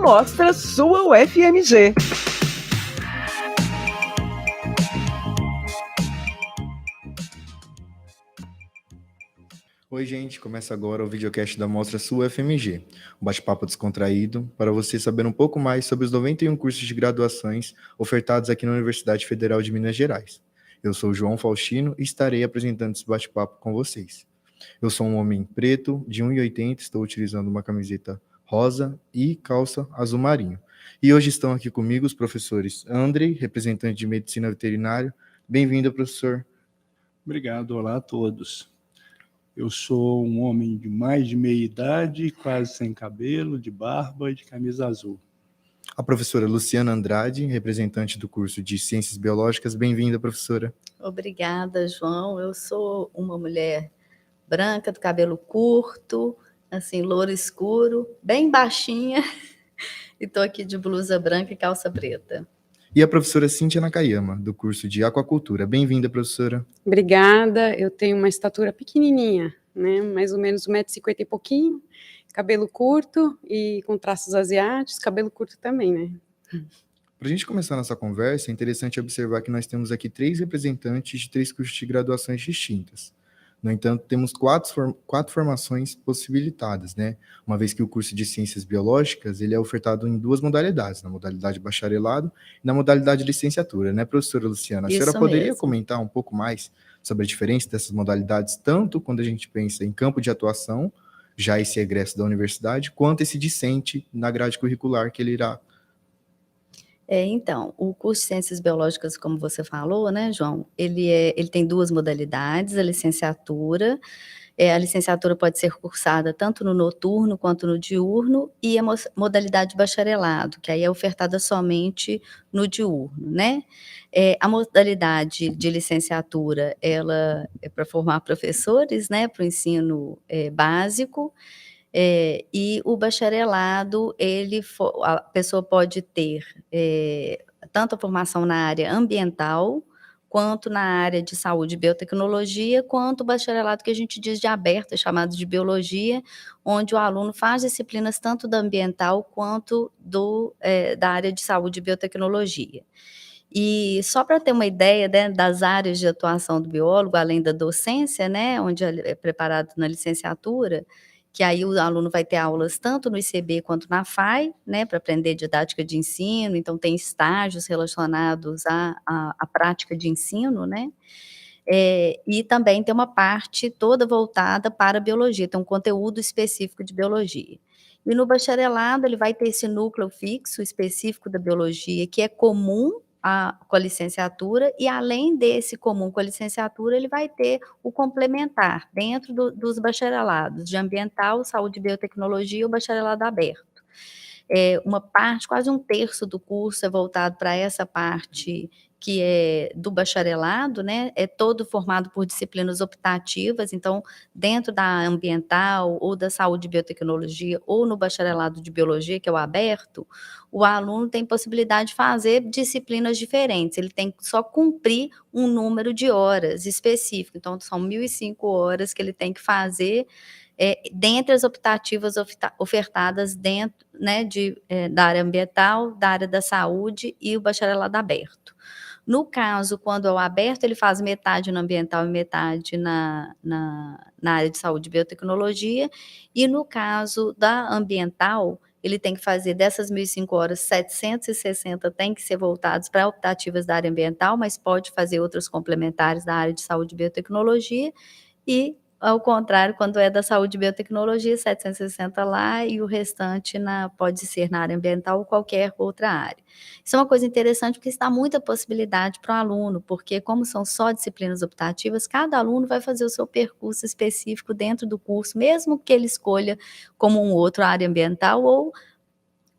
Mostra sua UFMG. Oi, gente, começa agora o videocast da Mostra Sua UFMG, um bate-papo descontraído para você saber um pouco mais sobre os 91 cursos de graduações ofertados aqui na Universidade Federal de Minas Gerais. Eu sou o João Faustino e estarei apresentando esse bate-papo com vocês. Eu sou um homem preto, de 1,80 m, estou utilizando uma camiseta rosa e calça azul marinho. E hoje estão aqui comigo os professores Andrei, representante de Medicina Veterinária. Bem-vindo, professor. Obrigado, olá a todos. Eu sou um homem de mais de meia idade, quase sem cabelo, de barba e de camisa azul. A professora Luciana Andrade, representante do curso de Ciências Biológicas. Bem-vinda, professora. Obrigada, João. Eu sou uma mulher branca, do cabelo curto, assim, louro escuro, bem baixinha, e estou aqui de blusa branca e calça preta. E a professora Cíntia Nakayama, do curso de Aquacultura. Bem-vinda, professora. Obrigada, eu tenho uma estatura pequenininha, né, mais ou menos 1,50 m e pouquinho, cabelo curto e com traços asiáticos, cabelo curto também, né. Para a gente começar nossa conversa, é interessante observar que nós temos aqui 3 representantes de 3 cursos de graduações distintas. No entanto, temos 4 formações possibilitadas, né? Uma vez que o curso de Ciências Biológicas ele é ofertado em 2 modalidades, na modalidade bacharelado e na modalidade licenciatura, né, professora Luciana? A senhora poderia comentar um pouco mais sobre a diferença dessas modalidades, tanto quando a gente pensa em campo de atuação, já esse egresso da universidade, quanto esse discente na grade curricular que ele irá. Então, o curso de Ciências Biológicas, como você falou, né, João, ele tem 2 modalidades, a licenciatura pode ser cursada tanto no noturno quanto no diurno, e a modalidade bacharelado, que aí é ofertada somente no diurno, né. A modalidade de licenciatura, ela é para formar professores, né, para o ensino básico. E o bacharelado, a pessoa pode ter tanto a formação na área ambiental, quanto na área de saúde e biotecnologia, quanto o bacharelado que a gente diz de aberto, é chamado de biologia, onde o aluno faz disciplinas tanto da ambiental quanto da área de saúde e biotecnologia. E só para ter uma ideia, né, das áreas de atuação do biólogo, além da docência, né, onde ele é preparado na licenciatura, que aí o aluno vai ter aulas tanto no ICB quanto na FAI, né, para aprender didática de ensino, então tem estágios relacionados à prática de ensino, né, e também tem uma parte toda voltada para a biologia, tem um conteúdo específico de biologia. E no bacharelado ele vai ter esse núcleo fixo específico da biologia, que é comum com a licenciatura, e além desse comum com a licenciatura, ele vai ter o complementar dentro dos bacharelados de ambiental, saúde e biotecnologia, o bacharelado aberto. Uma parte, quase 1/3 do curso é voltado para essa parte que é do bacharelado, né, é todo formado por disciplinas optativas, então, dentro da ambiental, ou da saúde e biotecnologia, ou no bacharelado de biologia, que é o aberto, o aluno tem possibilidade de fazer disciplinas diferentes, ele tem que só cumprir um número de horas específico, então são 1.005 horas que ele tem que fazer, dentre as optativas ofertadas dentro, né, da área ambiental, da área da saúde e o bacharelado aberto. No caso, quando é o aberto, ele faz metade no ambiental e metade na área de saúde e biotecnologia, e no caso da ambiental, ele tem que fazer dessas 1.005 horas, 760 tem que ser voltados para optativas da área ambiental, mas pode fazer outras complementares da área de saúde e biotecnologia, e ao contrário, quando é da saúde e biotecnologia, 760 lá e o restante pode ser na área ambiental ou qualquer outra área. Isso é uma coisa interessante, porque isso dá muita possibilidade para o aluno, porque como são só disciplinas optativas, cada aluno vai fazer o seu percurso específico dentro do curso, mesmo que ele escolha como um outro a área ambiental ou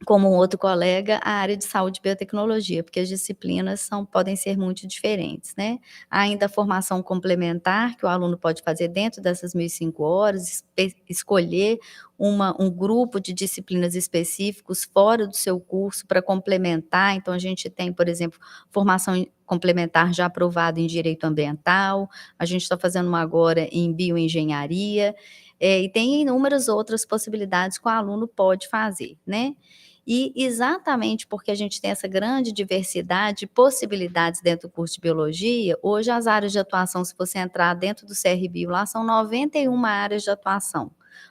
como um outro colega, a área de saúde e biotecnologia, porque as disciplinas podem ser muito diferentes, né. Há ainda a formação complementar, que o aluno pode fazer dentro dessas 1.005 horas, escolher um grupo de disciplinas específicos fora do seu curso para complementar, então a gente tem, por exemplo, formação complementar já aprovada em direito ambiental, a gente está fazendo uma agora em bioengenharia, e tem inúmeras outras possibilidades que o aluno pode fazer, né. E exatamente porque a gente tem essa grande diversidade de possibilidades dentro do curso de biologia, hoje as áreas de atuação, se você entrar dentro do CRBio lá, são 91 áreas de atuação.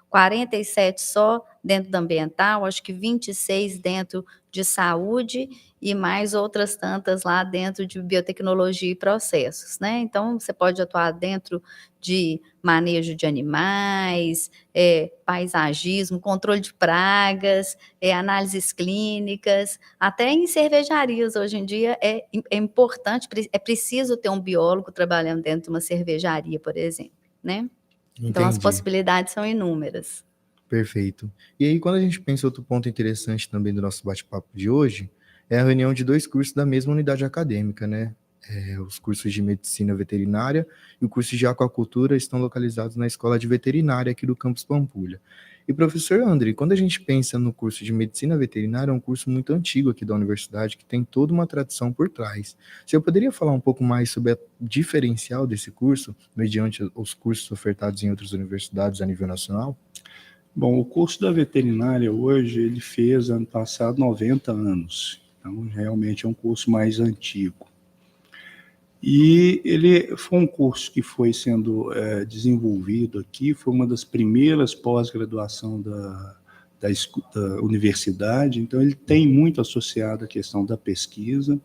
47 só dentro da ambiental, acho que 26 dentro de saúde e mais outras tantas lá dentro de biotecnologia e processos, né? Então, você pode atuar dentro de manejo de animais, paisagismo, controle de pragas, análises clínicas, até em cervejarias hoje em dia é importante, é preciso ter um biólogo trabalhando dentro de uma cervejaria, por exemplo, né? Então, as Entendi. possibilidades são inúmeras. Perfeito. E aí, quando a gente pensa outro ponto interessante também do nosso bate-papo de hoje, é a reunião de 2 cursos da mesma unidade acadêmica, né? Os cursos de Medicina Veterinária e o curso de Aquacultura estão localizados na Escola de Veterinária aqui do Campus Pampulha. E, professor André, quando a gente pensa no curso de Medicina Veterinária, é um curso muito antigo aqui da universidade, que tem toda uma tradição por trás. Você poderia falar um pouco mais sobre o diferencial desse curso, mediante os cursos ofertados em outras universidades a nível nacional? Bom, o curso da veterinária hoje, ele fez ano passado 90 anos, então realmente é um curso mais antigo. E ele foi um curso que foi sendo desenvolvido aqui, foi uma das primeiras pós-graduação da universidade, então ele tem muito associado à questão da pesquisa,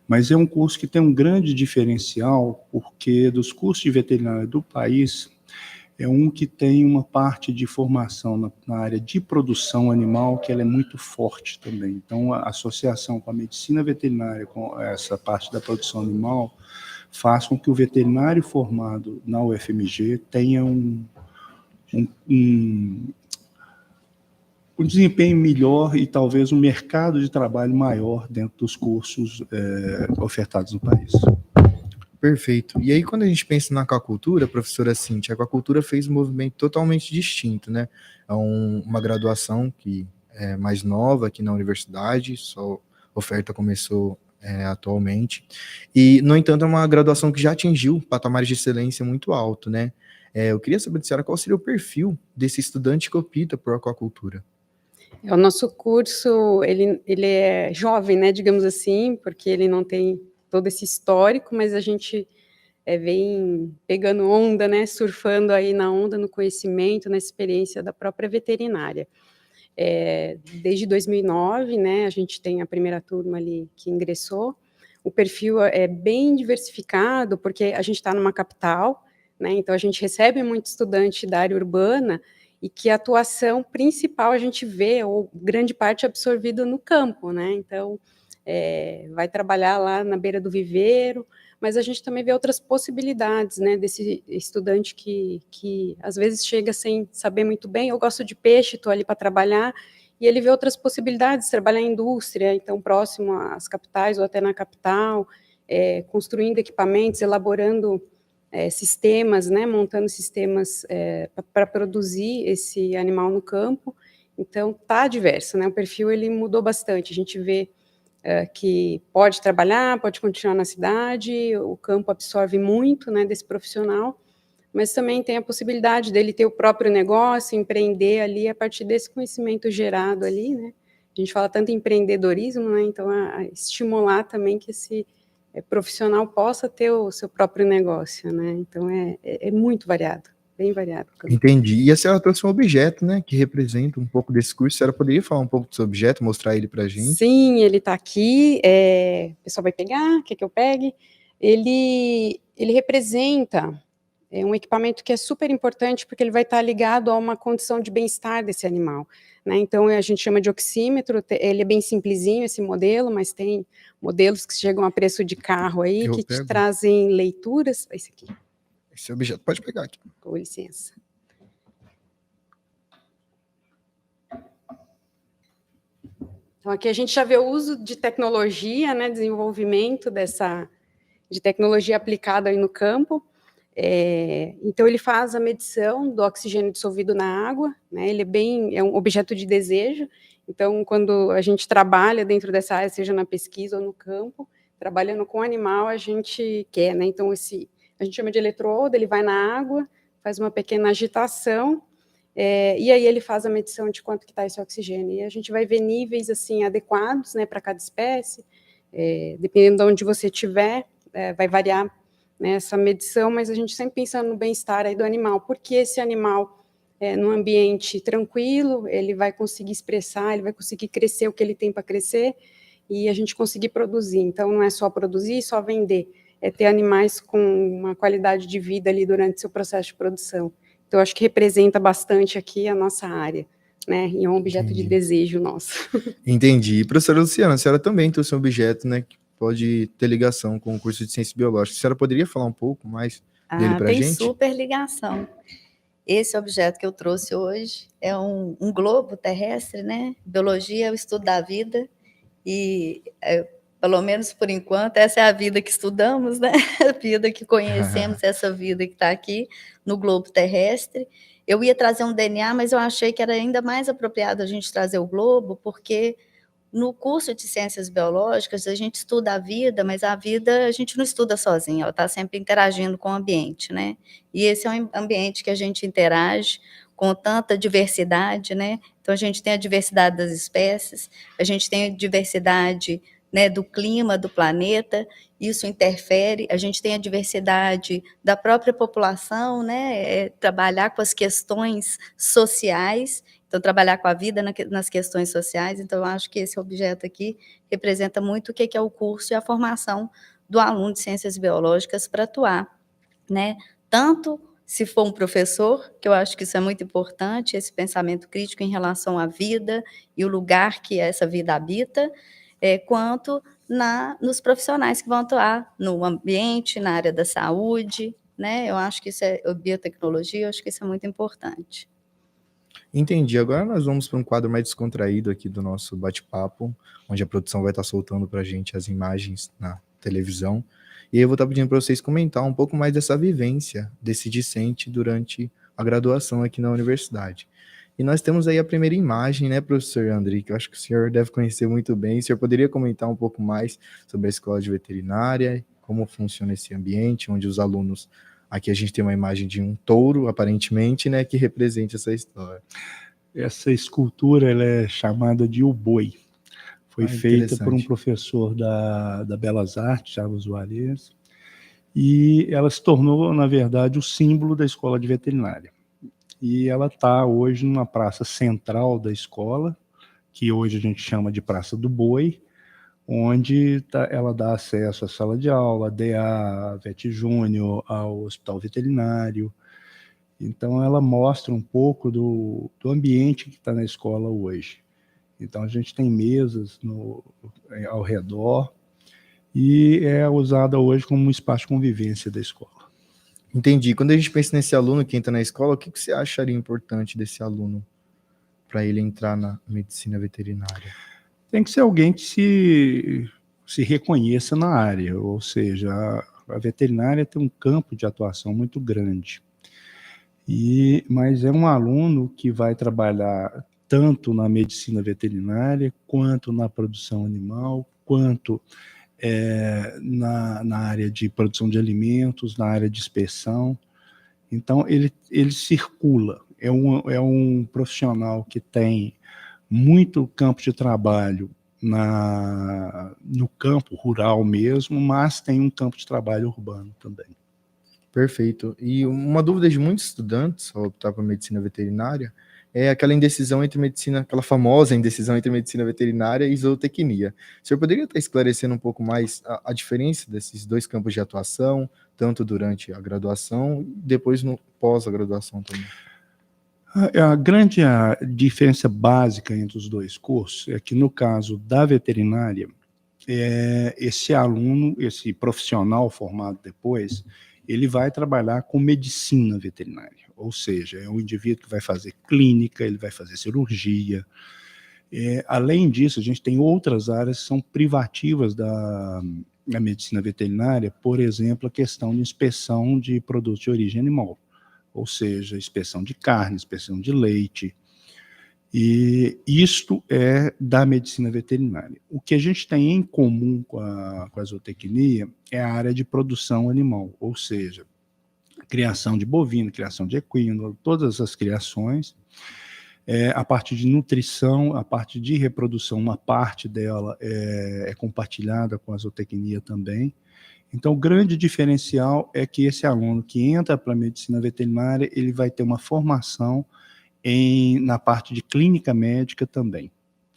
mas é um curso que tem um grande diferencial, porque dos cursos de veterinária do país, é um que tem uma parte de formação na área de produção animal, que ela é muito forte também. Então, a associação com a medicina veterinária, com essa parte da produção animal, faz com que o veterinário formado na UFMG tenha um desempenho melhor e talvez um mercado de trabalho maior dentro dos cursos ofertados no país. Perfeito. E aí, quando a gente pensa na aquacultura, professora Cíntia, a aquacultura fez um movimento totalmente distinto, né? É uma graduação que é mais nova aqui na universidade, só a oferta começou atualmente. E, no entanto, é uma graduação que já atingiu patamares de excelência muito alto, né? Eu queria saber da senhora qual seria o perfil desse estudante que opta por aquacultura. O nosso curso, ele é jovem, né, digamos assim, porque ele não tem todo esse histórico, mas a gente vem pegando onda, né, surfando aí na onda, no conhecimento, na experiência da própria veterinária. Desde 2009, né, a gente tem a primeira turma ali que ingressou, o perfil é bem diversificado, porque a gente está numa capital, né, então a gente recebe muito estudante da área urbana, e que a atuação principal a gente vê, ou grande parte absorvida no campo, né, então vai trabalhar lá na beira do viveiro, mas a gente também vê outras possibilidades, né, desse estudante que às vezes chega sem saber muito bem, eu gosto de peixe, estou ali para trabalhar, e ele vê outras possibilidades, trabalhar em indústria, então próximo às capitais ou até na capital, construindo equipamentos, elaborando sistemas, né, montando sistemas para produzir esse animal no campo, então está diverso, né, o perfil ele mudou bastante, a gente vê que pode trabalhar, pode continuar na cidade, o campo absorve muito, né, desse profissional, mas também tem a possibilidade dele ter o próprio negócio, empreender ali a partir desse conhecimento gerado ali, né, a gente fala tanto em empreendedorismo, né, então estimular também que esse profissional possa ter o seu próprio negócio, né, então é muito variado, bem variado. Entendi. E a senhora trouxe um objeto, né, que representa um pouco desse curso. A senhora poderia falar um pouco desse objeto, mostrar ele para a gente? Sim, ele está aqui, o pessoal vai pegar, quer que eu pegue? Ele representa um equipamento que é super importante, porque ele vai estar ligado a uma condição de bem-estar desse animal, né, então a gente chama de oxímetro, ele é bem simplesinho esse modelo, mas tem modelos que chegam a preço de carro aí, que te trazem leituras, esse aqui. Esse objeto, pode pegar aqui. Com licença. Então, aqui a gente já vê o uso de tecnologia, né, desenvolvimento de tecnologia aplicada aí no campo. Então, ele faz a medição do oxigênio dissolvido na água, né, ele é um objeto de desejo. Então, quando a gente trabalha dentro dessa área, seja na pesquisa ou no campo, trabalhando com animal, a gente quer, né, então a gente chama de eletrodo, ele vai na água, faz uma pequena agitação, e aí ele faz a medição de quanto que está esse oxigênio, e a gente vai ver níveis, assim, adequados, né, para cada espécie, dependendo de onde você estiver, vai variar, né, essa medição, mas a gente sempre pensando no bem-estar aí do animal, porque esse animal, num ambiente tranquilo, ele vai conseguir expressar, ele vai conseguir crescer o que ele tem para crescer, e a gente conseguir produzir. Então, não é só produzir e só vender, é ter animais com uma qualidade de vida ali durante seu processo de produção. Então, acho que representa bastante aqui a nossa área, né? E é um objeto de desejo nosso. Entendi. E, professora Luciana, a senhora também trouxe um objeto, né, que pode ter ligação com o curso de Ciências Biológicas. A senhora poderia falar um pouco mais dele para a Tem gente? super ligação. Esse objeto que eu trouxe hoje é um globo terrestre, né? Biologia é o estudo da vida, e pelo menos por enquanto, essa é a vida que estudamos, né? A vida que conhecemos, essa vida que está aqui no globo terrestre. Eu ia trazer um DNA, mas eu achei que era ainda mais apropriado a gente trazer o globo, porque no curso de Ciências Biológicas a gente estuda a vida, mas a vida a gente não estuda sozinha, ela está sempre interagindo com o ambiente, né? E esse é um ambiente que a gente interage com tanta diversidade, né? Então a gente tem a diversidade das espécies, a gente tem a diversidade, né, do clima do planeta, isso interfere, a gente tem a diversidade da própria população, né? Trabalhar com as questões sociais, então trabalhar com a vida nas questões sociais. Então eu acho que esse objeto aqui representa muito o que é o curso e a formação do aluno de Ciências Biológicas para atuar, né? Tanto se for um professor, que eu acho que isso é muito importante, esse pensamento crítico em relação à vida e o lugar que essa vida habita, quanto nos profissionais que vão atuar no ambiente, na área da saúde, né? Eu acho que isso biotecnologia, eu acho que isso é muito importante. Entendi. Agora nós vamos para um quadro mais descontraído aqui do nosso bate-papo, onde a produção vai estar soltando para a gente as imagens na televisão. E aí eu vou estar pedindo para vocês comentar um pouco mais dessa vivência desse discente durante a graduação aqui na universidade. E nós temos aí a primeira imagem, né, professor André, que eu acho que o senhor deve conhecer muito bem. O senhor poderia comentar um pouco mais sobre a escola de veterinária, como funciona esse ambiente, onde os alunos... Aqui a gente tem uma imagem de um touro, aparentemente, né, que representa essa história. Essa escultura ela é chamada de O Boi. Foi feita por um professor da Belas Artes, Charles Juarez, e ela se tornou, na verdade, o símbolo da escola de veterinária. E ela está hoje numa praça central da escola, que hoje a gente chama de Praça do Boi, onde ela dá acesso à sala de aula, à DA, à VET Júnior, ao hospital veterinário. Então, ela mostra um pouco do ambiente que está na escola hoje. Então, a gente tem mesas ao redor e é usada hoje como um espaço de convivência da escola. Entendi. Quando a gente pensa nesse aluno que entra na escola, o que você acharia importante desse aluno para ele entrar na medicina veterinária? Tem que ser alguém que se reconheça na área, ou seja, a veterinária tem um campo de atuação muito grande. Mas é um aluno que vai trabalhar tanto na medicina veterinária, quanto na produção animal, quanto na área de produção de alimentos, na área de inspeção. Então, ele circula. É um profissional que tem muito campo de trabalho no campo rural mesmo, mas tem um campo de trabalho urbano também. Perfeito. E uma dúvida de muitos estudantes ao optar por medicina veterinária é aquela indecisão entre medicina, aquela famosa indecisão entre medicina veterinária e zootecnia. O senhor poderia estar esclarecendo um pouco mais a diferença desses dois campos de atuação, tanto durante a graduação e depois no pós-graduação também? A grande diferença básica entre os dois cursos é que, no caso da veterinária, esse aluno, esse profissional formado depois, ele vai trabalhar com medicina veterinária, ou seja, é um indivíduo que vai fazer clínica, ele vai fazer cirurgia. Além disso, a gente tem outras áreas que são privativas da medicina veterinária, por exemplo, a questão de inspeção de produtos de origem animal, ou seja, inspeção de carne, inspeção de leite, e isto é da medicina veterinária. O que a gente tem em comum com a zootecnia é a área de produção animal, ou seja, criação de bovino, criação de equino, todas as criações, A parte de nutrição, a parte de reprodução, uma parte dela é compartilhada com a zootecnia também. Então, o grande diferencial é que esse aluno que entra para a medicina veterinária, ele vai ter uma formação na parte de clínica médica também,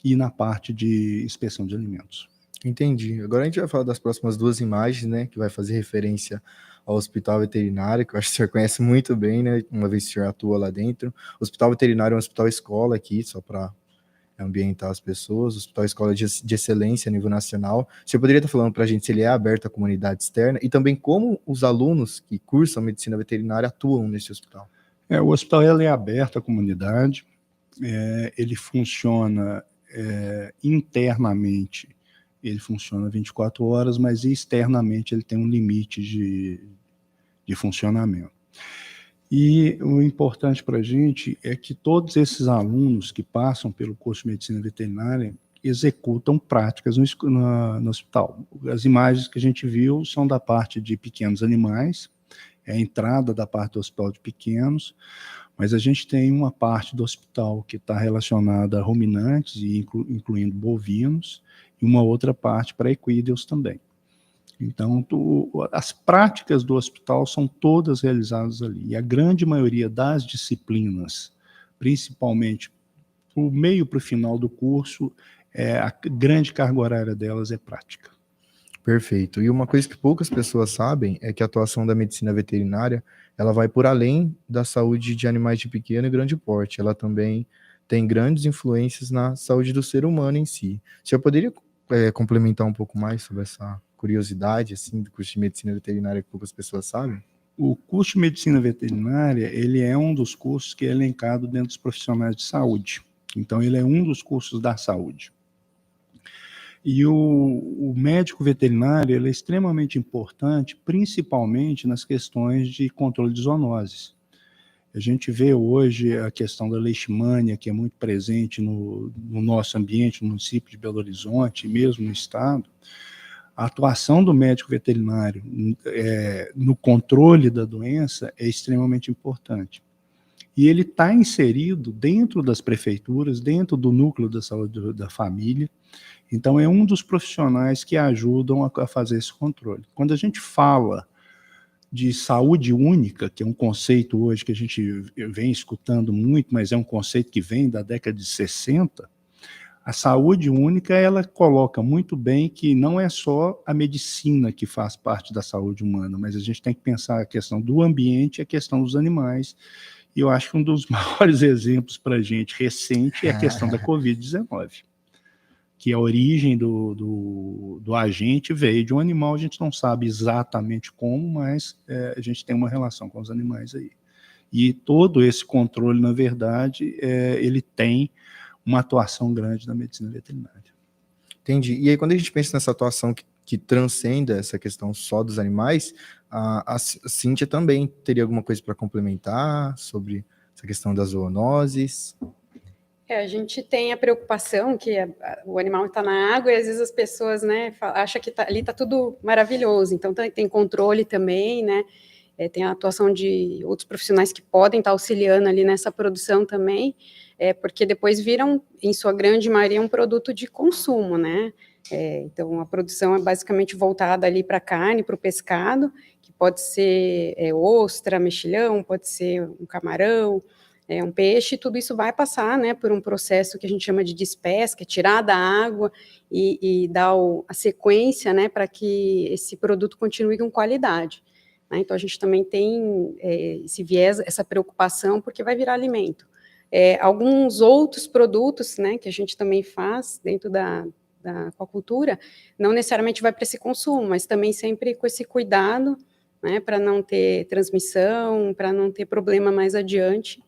e na parte de inspeção de alimentos. Entendi. Agora a gente vai falar das próximas duas imagens, né, que vai fazer referência ao hospital veterinário, que eu acho que o senhor conhece muito bem, né, uma vez que o senhor atua lá dentro. O hospital veterinário é um hospital escola aqui, só para ambientar as pessoas, hospital escola de excelência a nível nacional. Você poderia estar falando para a gente se ele é aberto à comunidade externa e também como os alunos que cursam medicina veterinária atuam nesse hospital? O hospital ele é aberto à comunidade, ele funciona internamente, ele funciona 24 horas, mas externamente ele tem um limite de funcionamento. E o importante para a gente é que todos esses alunos que passam pelo curso de medicina veterinária executam práticas no hospital. As imagens que a gente viu são da parte de pequenos animais, é a entrada da parte do hospital de pequenos, mas a gente tem uma parte do hospital que está relacionada a ruminantes, incluindo bovinos, e uma outra parte para equídeos também. Então, as práticas do hospital são todas realizadas ali. E a grande maioria das disciplinas, principalmente do meio para o final do curso, a grande carga horária delas é prática. Perfeito. E uma coisa que poucas pessoas sabem é que a atuação da medicina veterinária, ela vai por além da saúde de animais de pequeno e grande porte. Ela também tem grandes influências na saúde do ser humano em si. O senhor poderia complementar um pouco mais sobre essa curiosidade assim, do curso de medicina veterinária que poucas pessoas sabem? O curso de medicina veterinária, ele é um dos cursos que é elencado dentro dos profissionais de saúde. Então, ele é um dos cursos da saúde. E o médico veterinário ele é extremamente importante, principalmente nas questões de controle de zoonoses. A gente vê hoje a questão da leishmania, que é muito presente no nosso ambiente, no município de Belo Horizonte, mesmo no estado. A atuação do médico veterinário no controle da doença é extremamente importante. E ele está inserido dentro das prefeituras, dentro do núcleo da saúde da família. Então, é um dos profissionais que ajudam a fazer esse controle. Quando a gente fala de saúde única, que é um conceito hoje que a gente vem escutando muito, mas é um conceito que vem da década de 60, a saúde única, ela coloca muito bem que não é só a medicina que faz parte da saúde humana, mas a gente tem que pensar a questão do ambiente e a questão dos animais. E eu acho que um dos maiores exemplos para a gente recente é a questão da Covid-19, que a origem do agente veio de um animal, a gente não sabe exatamente como, mas a gente tem uma relação com os animais aí. E todo esse controle, na verdade, ele tem uma atuação grande na medicina veterinária. Entendi. E aí, quando a gente pensa nessa atuação que transcenda essa questão só dos animais, a Cíntia também teria alguma coisa para complementar sobre essa questão das zoonoses? A gente tem a preocupação que o animal está na água e às vezes as pessoas, né, acham que ali está tudo maravilhoso. Então tem controle também, né? Tem a atuação de outros profissionais que podem estar auxiliando ali nessa produção também, porque depois viram, em sua grande maioria, um produto de consumo, né? Então a produção é basicamente voltada ali para a carne, para o pescado, que pode ser ostra, mexilhão, pode ser um camarão, um peixe, tudo isso vai passar, né, por um processo que a gente chama de despesca, tirar da água e dar a sequência, né, para que esse produto continue com qualidade. Né? Então, a gente também tem esse viés, essa preocupação, porque vai virar alimento. Alguns outros produtos, né, que a gente também faz dentro da aquacultura, não necessariamente vai para esse consumo, mas também sempre com esse cuidado, né, para não ter transmissão, para não ter problema mais adiante,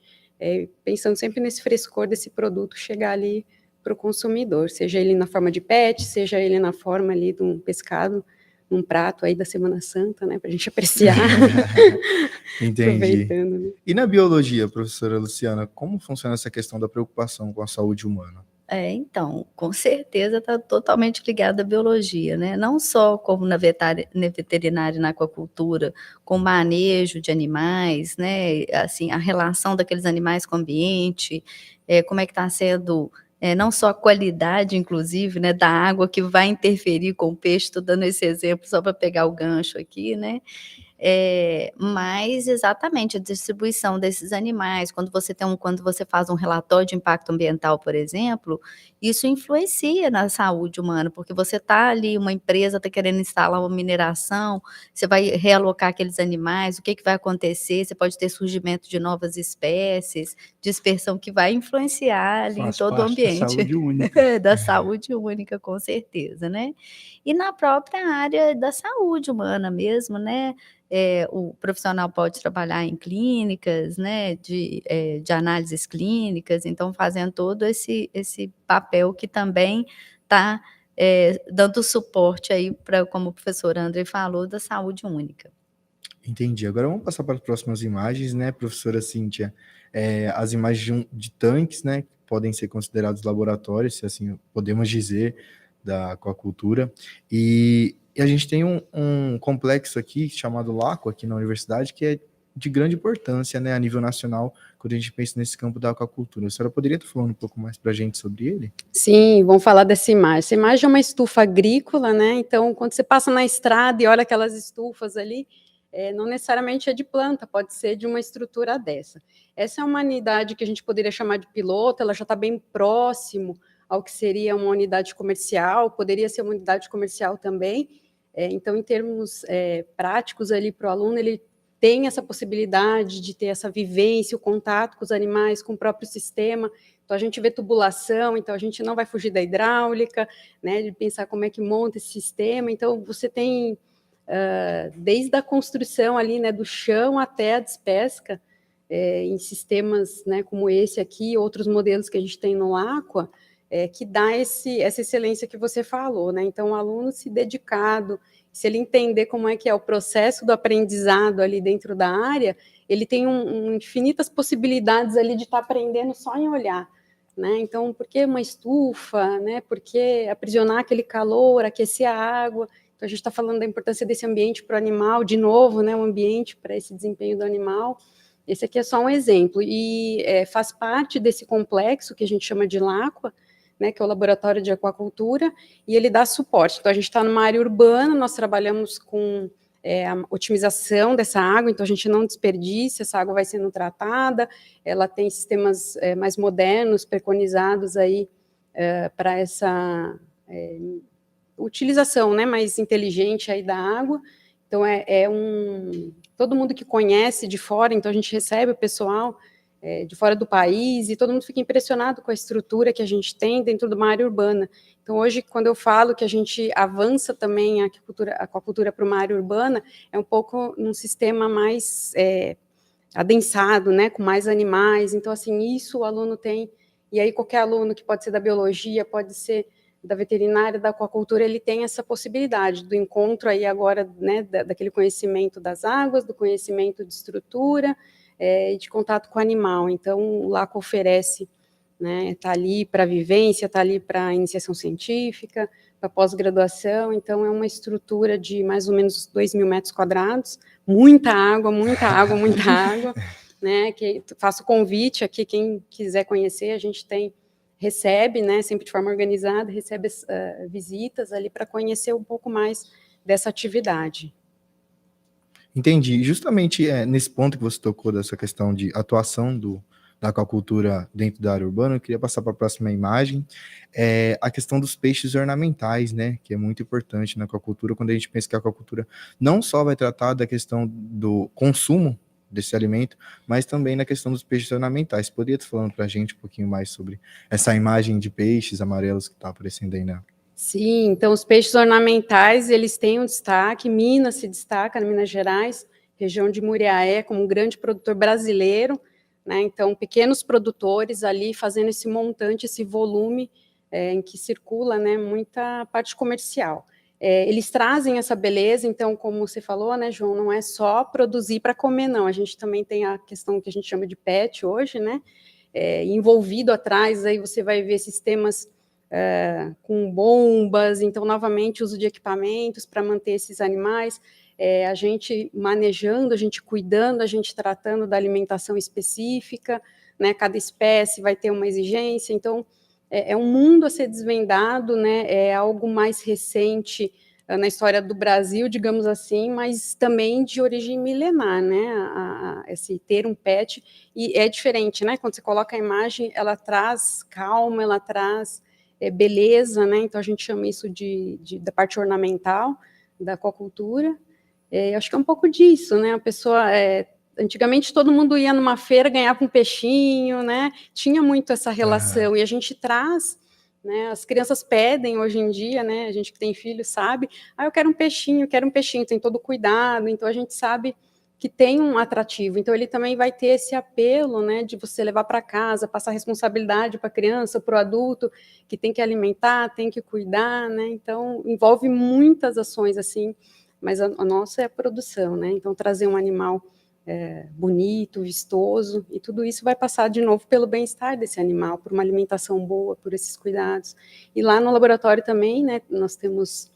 pensando sempre nesse frescor desse produto chegar ali para o consumidor, seja ele na forma de pet, seja ele na forma ali de um pescado, num prato aí da Semana Santa, né, para a gente apreciar. Entendi. Né? E na biologia, professora Luciana, como funciona essa questão da preocupação com a saúde humana? Então, com certeza está totalmente ligado à biologia, né, não só como na veterinária e na aquacultura, com manejo de animais, né, assim, a relação daqueles animais com o ambiente, como é que está sendo, não só a qualidade inclusive, né, da água que vai interferir com o peixe, estou dando esse exemplo só para pegar o gancho aqui, né, mas exatamente a distribuição desses animais, quando você faz um relatório de impacto ambiental, por exemplo, isso influencia na saúde humana, porque você está ali, uma empresa está querendo instalar uma mineração, você vai realocar aqueles animais, o que que vai acontecer? Você pode ter surgimento de novas espécies, dispersão que vai influenciar ali em Faz todo o parte da ambiente. saúde única. Da saúde única, com certeza, né. E na própria área da saúde humana mesmo, né, o profissional pode trabalhar em clínicas, né, de análises clínicas, então fazendo todo esse papel que também está, dando suporte aí para, como o professor André falou, da saúde única. Entendi. Agora vamos passar para as próximas imagens, né, professora Cíntia. As imagens de tanques, né, que podem ser considerados laboratórios, se assim podemos dizer, da aquacultura. E a gente tem um complexo aqui chamado LACO, aqui na universidade, que é de grande importância, né, a nível nacional, quando a gente pensa nesse campo da aquacultura. A senhora poderia estar falando um pouco mais para a gente sobre ele? Sim, vamos falar dessa imagem. Essa imagem é uma estufa agrícola, né? Então, quando você passa na estrada e olha aquelas estufas ali, não necessariamente é de planta, pode ser de uma estrutura dessa. Essa é uma unidade que a gente poderia chamar de piloto, ela já está bem próximo ao que seria uma unidade comercial, poderia ser uma unidade comercial também. Então, em termos práticos ali para o aluno, ele tem essa possibilidade de ter essa vivência, o contato com os animais, com o próprio sistema. Então, a gente vê tubulação, então a gente não vai fugir da hidráulica, né, de pensar como é que monta esse sistema. Então, você tem, desde a construção ali, né, do chão até a despesca, em sistemas, né, como esse aqui, outros modelos que a gente tem no Aqua, que dá essa excelência que você falou, né? Então, o aluno se dedicado, se ele entender como é que é o processo do aprendizado ali dentro da área, ele tem infinitas possibilidades ali de estar aprendendo só em olhar, né? Então, por que uma estufa, né? Por que aprisionar aquele calor, aquecer a água? Então, a gente está falando da importância desse ambiente para o animal, de novo, né? Um ambiente para esse desempenho do animal. Esse aqui é só um exemplo, e faz parte desse complexo que a gente chama de LACOA, né, que é o Laboratório de Aquacultura, e ele dá suporte. Então, a gente está numa área urbana, nós trabalhamos com a otimização dessa água, então a gente não desperdiça, essa água vai sendo tratada, ela tem sistemas mais modernos, preconizados aí para essa utilização, né, mais inteligente aí da água. Então, todo mundo que conhece de fora, então a gente recebe o pessoal de fora do país, e todo mundo fica impressionado com a estrutura que a gente tem dentro de uma área urbana. Então, hoje, quando eu falo que a gente avança também a aquacultura para uma área urbana, é um pouco num sistema mais adensado, né, com mais animais. Então, assim, isso o aluno tem, e aí qualquer aluno que pode ser da biologia, pode ser da veterinária, da aquacultura, ele tem essa possibilidade do encontro aí agora, né, daquele conhecimento das águas, do conhecimento de estrutura, de contato com o animal. Então, o LACO oferece, né, está ali para vivência, está ali para iniciação científica, para pós-graduação. Então, é uma estrutura de mais ou menos 2.000 metros quadrados, muita água, muita água, muita água, né, que faço convite aqui, quem quiser conhecer, a gente recebe, né, sempre de forma organizada, recebe visitas ali para conhecer um pouco mais dessa atividade. Entendi. Justamente nesse ponto que você tocou dessa questão de atuação da aquacultura dentro da área urbana, eu queria passar para a próxima imagem, a questão dos peixes ornamentais, né, que é muito importante na aquacultura, quando a gente pensa que a aquacultura não só vai tratar da questão do consumo desse alimento, mas também na questão dos peixes ornamentais. Poderia estar falando para a gente um pouquinho mais sobre essa imagem de peixes amarelos que está aparecendo aí na... Sim, então os peixes ornamentais, eles têm um destaque, Minas se destaca, Minas Gerais, região de Muriaé, como um grande produtor brasileiro, né, então pequenos produtores ali fazendo esse montante, esse volume em que circula, né, muita parte comercial. Eles trazem essa beleza, então, como você falou, né, João, não é só produzir para comer, não, a gente também tem a questão que a gente chama de pet hoje, né, envolvido atrás, aí você vai ver sistemas com bombas, então, novamente, uso de equipamentos para manter esses animais, a gente manejando, a gente cuidando, a gente tratando da alimentação específica, né, cada espécie vai ter uma exigência, então, é um mundo a ser desvendado, né, é algo mais recente na história do Brasil, digamos assim, mas também de origem milenar, né, esse ter um pet, e é diferente, né, quando você coloca a imagem, ela traz calma, ela traz beleza, né, então a gente chama isso da parte ornamental, da aquacultura, acho que é um pouco disso, né, a pessoa, antigamente todo mundo ia numa feira, ganhava um peixinho, né, tinha muito essa relação, e a gente traz, né, as crianças pedem hoje em dia, né, a gente que tem filho sabe, eu quero um peixinho, tem todo cuidado, então a gente sabe que tem um atrativo, então ele também vai ter esse apelo, né, de você levar para casa, passar responsabilidade para a criança, para o adulto, que tem que alimentar, tem que cuidar, né, então envolve muitas ações assim, mas a nossa é a produção, né, então trazer um animal bonito, vistoso, e tudo isso vai passar de novo pelo bem-estar desse animal, por uma alimentação boa, por esses cuidados. E lá no laboratório também, né, nós temos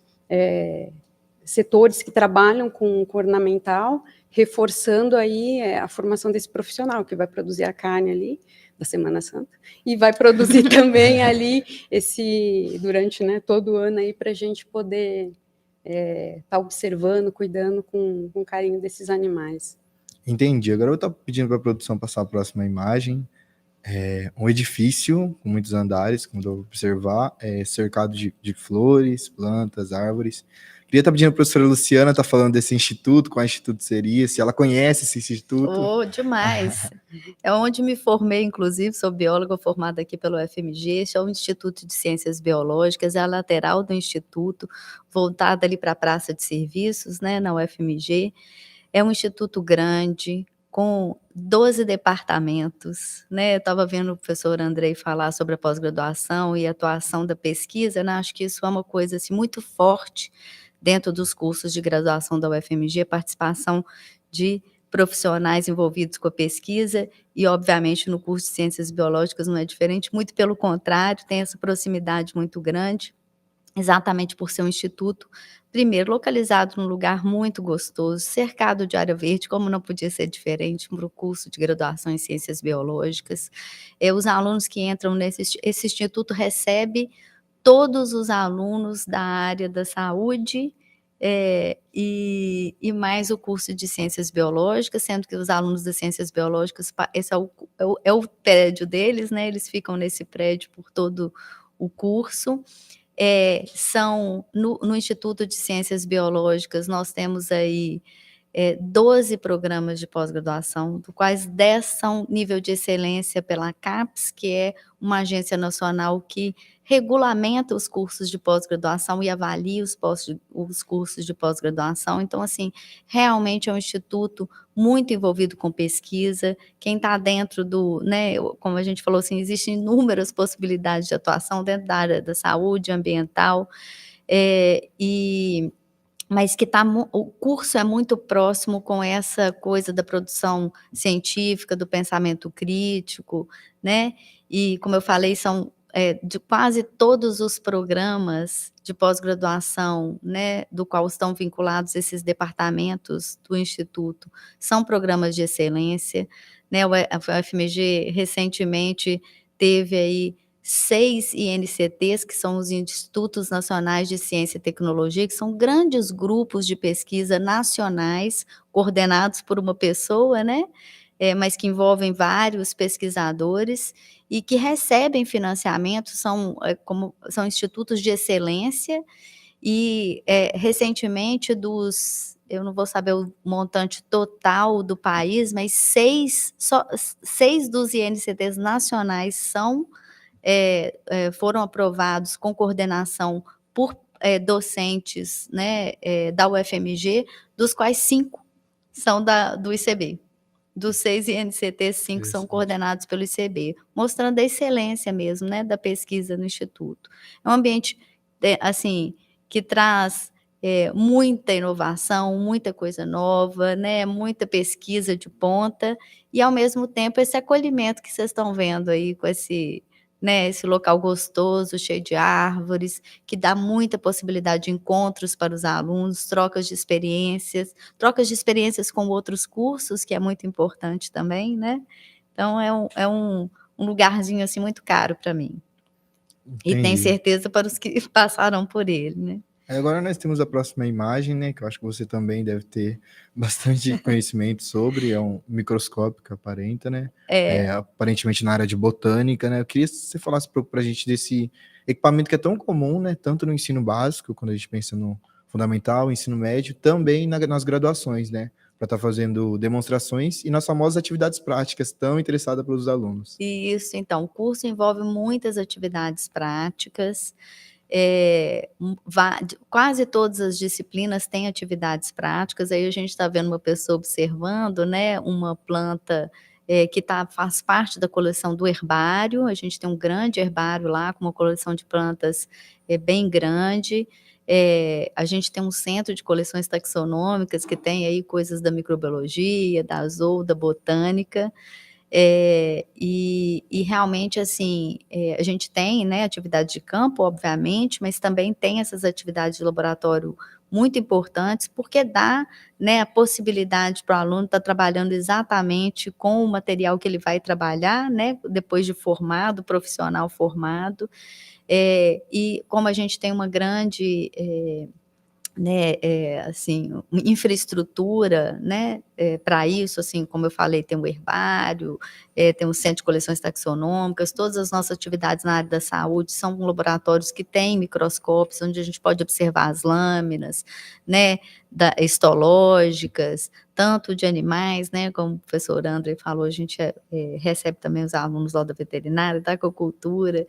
setores que trabalham com ornamental, reforçando aí a formação desse profissional, que vai produzir a carne ali, da Semana Santa, e vai produzir também ali, durante, né, todo o ano aí, para a gente poder estar observando, cuidando com carinho desses animais. Entendi. Agora eu estou pedindo para a produção passar a próxima imagem. Um edifício com muitos andares, como deu para observar, cercado de flores, plantas, árvores. Queria estar pedindo para a professora Luciana estar falando desse instituto, qual instituto seria, se ela conhece esse instituto. Demais. É onde me formei, inclusive, sou bióloga formada aqui pelo UFMG, este é o Instituto de Ciências Biológicas, é a lateral do instituto, voltada ali para a Praça de Serviços, né, na UFMG. É um instituto grande, com 12 departamentos, né, eu estava vendo o professor Andrei falar sobre a pós-graduação e a atuação da pesquisa, né, acho que isso é uma coisa assim, muito forte dentro dos cursos de graduação da UFMG, a participação de profissionais envolvidos com a pesquisa e, obviamente, no curso de Ciências Biológicas não é diferente, muito pelo contrário, tem essa proximidade muito grande, exatamente por ser um instituto, primeiro, localizado num lugar muito gostoso, cercado de área verde, como não podia ser diferente para o curso de graduação em Ciências Biológicas. Os alunos que entram esse instituto recebe todos os alunos da área da saúde, e mais o curso de Ciências Biológicas, sendo que os alunos das Ciências Biológicas, esse é o prédio deles, né, eles ficam nesse prédio por todo o curso. São no Instituto de Ciências Biológicas, nós temos aí 12 programas de pós-graduação, dos quais 10 são nível de excelência pela CAPES, que é uma agência nacional que regulamenta os cursos de pós-graduação e avalia os cursos de pós-graduação. Então, assim, realmente é um instituto muito envolvido com pesquisa. Quem está dentro né, como a gente falou, assim, existem inúmeras possibilidades de atuação dentro da área da saúde ambiental, mas que o curso é muito próximo com essa coisa da produção científica, do pensamento crítico, né, e como eu falei, são de quase todos os programas de pós-graduação, né, do qual estão vinculados esses departamentos do Instituto, são programas de excelência, né, a UFMG recentemente teve aí 6 INCTs, que são os Institutos Nacionais de Ciência e Tecnologia, que são grandes grupos de pesquisa nacionais, coordenados por uma pessoa, né, mas que envolvem vários pesquisadores e que recebem financiamento, são institutos de excelência e, recentemente, eu não vou saber o montante total do país, mas 6 dos INCTs nacionais foram aprovados com coordenação por docentes, né, da UFMG, dos quais 5 são do ICB. Dos 6 INCTs, 5 são coordenados pelo ICB, mostrando a excelência mesmo, né, da pesquisa no Instituto. É um ambiente, assim, que traz muita inovação, muita coisa nova, né, muita pesquisa de ponta, e ao mesmo tempo esse acolhimento que vocês estão vendo aí com esse, né, esse local gostoso, cheio de árvores, que dá muita possibilidade de encontros para os alunos, trocas de experiências com outros cursos, que é muito importante também, né. Então é um lugarzinho, assim, muito caro para mim. E tenho Entendi. certeza para os que passaram por ele, né. Aí agora nós temos a próxima imagem, né, que eu acho que você também deve ter bastante conhecimento sobre, é um microscópio que aparenta, né, É. aparentemente na área de botânica, né. Eu queria que você falasse um pouco pra gente desse equipamento que é tão comum, né, tanto no ensino básico, quando a gente pensa no fundamental, ensino médio, também nas graduações, né, para estar fazendo demonstrações e nas famosas atividades práticas tão interessada pelos alunos. Isso, então, o curso envolve muitas atividades práticas, quase todas as disciplinas têm atividades práticas, aí a gente está vendo uma pessoa observando, né, uma planta, faz parte da coleção do herbário, a gente tem um grande herbário lá, com uma coleção de plantas, bem grande, a gente tem um centro de coleções taxonômicas, que tem aí coisas da microbiologia, da da botânica, e realmente, assim, a gente tem, né, atividade de campo, obviamente, mas também tem essas atividades de laboratório muito importantes, porque dá, né, a possibilidade para o aluno estar trabalhando exatamente com o material que ele vai trabalhar, né, depois de formado, profissional formado. E como a gente tem uma grande, né, assim, infraestrutura, né, para isso, assim, como eu falei, tem o herbário, tem o centro de coleções taxonômicas, todas as nossas atividades na área da saúde são laboratórios que têm microscópios, onde a gente pode observar as lâminas, né, histológicas, tanto de animais, né, como o professor André falou, a gente recebe também os alunos lá da veterinária, da aquacultura,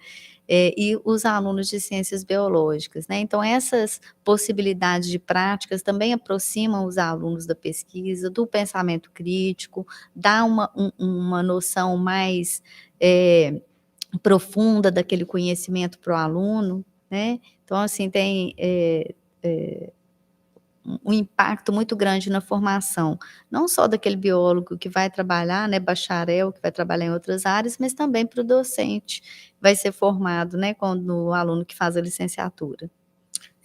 e os alunos de ciências biológicas, né. Então essas possibilidades de práticas também aproximam os alunos da pesquisa, do pensamento crítico, dá uma noção mais, profunda daquele conhecimento para o aluno, né. Então, assim, tem, um impacto muito grande na formação, não só daquele biólogo que vai trabalhar, né, bacharel, que vai trabalhar em outras áreas, mas também para o docente, vai ser formado, né, quando o aluno que faz a licenciatura.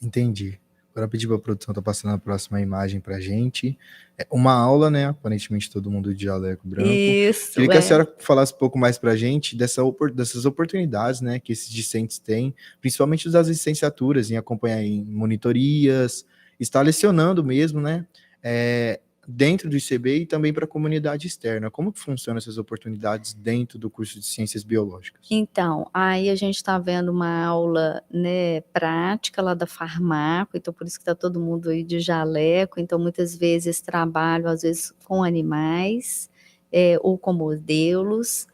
Entendi. Agora pedir para a produção tá passando a próxima imagem pra gente. É uma aula, né, aparentemente todo mundo de jaleco branco. Isso, Queria que a senhora falasse um pouco mais pra gente dessas oportunidades, né, que esses discentes têm, principalmente das licenciaturas, em acompanhar em monitorias, estar lecionando mesmo, né, dentro do ICB e também para a comunidade externa. Como que funcionam essas oportunidades dentro do curso de Ciências Biológicas? Então, aí a gente está vendo uma aula, né, prática lá da Farmaco, então por isso que está todo mundo aí de jaleco, então muitas vezes trabalho, às vezes, com animais, ou com modelos,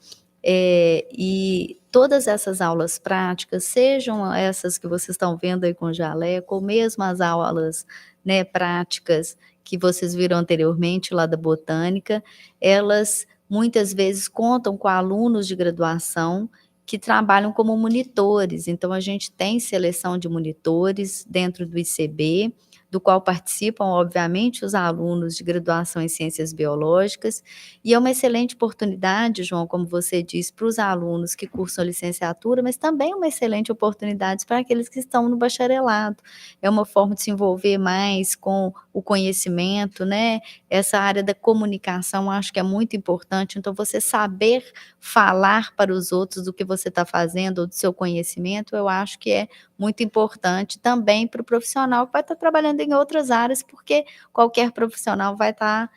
e todas essas aulas práticas, sejam essas que vocês estão vendo aí com jaleco, ou mesmo as aulas, né, práticas que vocês viram anteriormente lá da botânica, elas muitas vezes contam com alunos de graduação que trabalham como monitores, então a gente tem seleção de monitores dentro do ICB, do qual participam, obviamente, os alunos de graduação em ciências biológicas, e é uma excelente oportunidade, João, como você disse, para os alunos que cursam a licenciatura, mas também uma excelente oportunidade para aqueles que estão no bacharelado. É uma forma de se envolver mais com o conhecimento, né, essa área da comunicação acho que é muito importante, então você saber falar para os outros do que você está fazendo ou do seu conhecimento, eu acho que é muito importante também para o profissional que vai estar trabalhando em outras áreas, porque qualquer profissional vai estar,